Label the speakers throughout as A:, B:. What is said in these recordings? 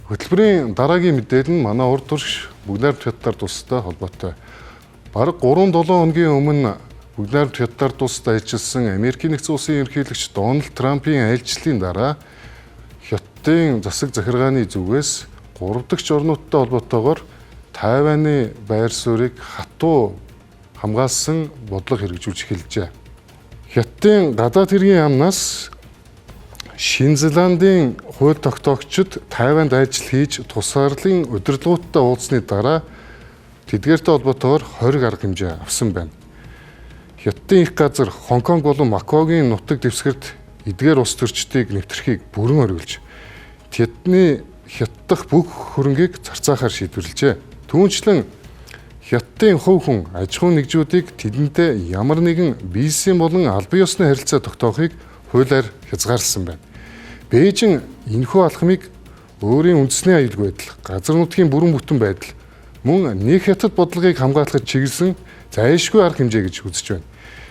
A: Хөтөлбөрийн дараагийн мэдээлэл нь манай урд турш бүгд найрамд хятадаар тустай холбоотой. Бараг 3-7 хоногийн өмнө бүгд найрамд хятадаар тустай ажилласан Америкийн нэгдсэн улсын ерөнхийлөгч Дональд Трампын айлчлалын дараа Хятадын засаг захиргааны зүгээс 3 дахь орнуудтай холбоотойгоор Тайваны байр суурийг хатуу хамгаалсан бодлого хэрэгжүүлж эхэлжээ. Хятадын гадаад хэргийн яамнаас Шинэ Зеландын хууль тогтоогчид Тайванд ажил хийж тусгаарлын удирдлагуудтай уулзсны дараа тэдгээртэй холбоотойгоор 20 арга хэмжээ авсан байна. Хятадын их газар Хонконг болон Макаогийн нутаг дэвсгэрт эдгээр улс төрчдийг нэвтрэхийг бүрэн оргилж тэдний Хятад дахь бүх хөрөнгийг зарцаахаар шийдвэрлэжээ. Түүнчлэн Хятадын хувь хүн аж ахуйн нэгжүүдийг тэдэнтэй ямар нэгэн бизнесийн болон албан ёсны харилцаа тогтоохыг хуулиар хязгаарласан байна. Бээжин энэхүү алхмыг өөрийн үндэсний аюулгүй байдал, газар нутгийн бүрэн бүтэн байдал, мөн нэг Хятад бодлогыг хамгаалахад чиглэсэн зайлшгүй арга хэмжээ гэж үзэж байна.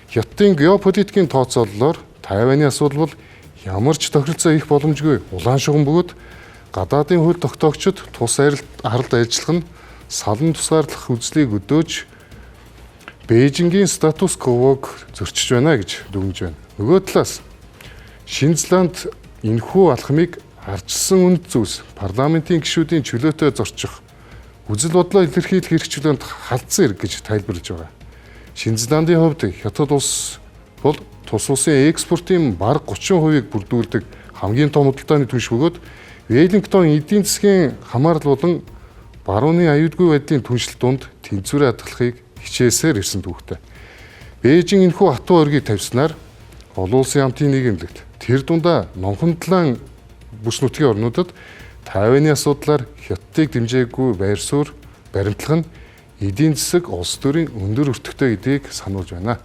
A: Хятадын геополитикийн тооцооллоор Тайваны асуудал бол ямар ч тохиролцоо их боломжгүй улаан шугам бөгөөд гадаадын хууль тогтоогчид тус аралд ажиллах нь салан тусгаарлах үзлийг өдөөж Бээжингийн статус квог зөрчиж байна гэж дүгнэж байна. Нөгөө талаас Шинэ Зеланд энэхүү алхмыг ардчилсан үнд зүйлс парламентын гишүүдийн чөлөөтэй зорчих үзэл бодлоо илэрхийлэх хэрэгчлээнд халдсан хэрэг гэж тайлбарлаж байгаа. Шинэ Зеландын хувьд Хятад улс бол тус улсын экспортын бараг 30%-ийг бүрдүүлдэг хамгийн том худалдааны түнш бөгөөд Веллингтон эдийн засгийн хамаарал болон барууны аюулгүй байдлын түншлэл дунд тэнцвэрээ хадгалахыг хичээсээр ирсэн түүхтэй. Бээжин энэхүү хатуу оргийг тавьснаар олон улсын хамтын нийгэмлэгт тэр дундаа номхон талаан бүс нутгийн орнуудад Тайваны асуудлаар Хятадыг дэмжээгүй байр суурь баримтлах нь эдийн засаг улс төрийн өндөр өртөгтэй гэдгийг сануулж байна.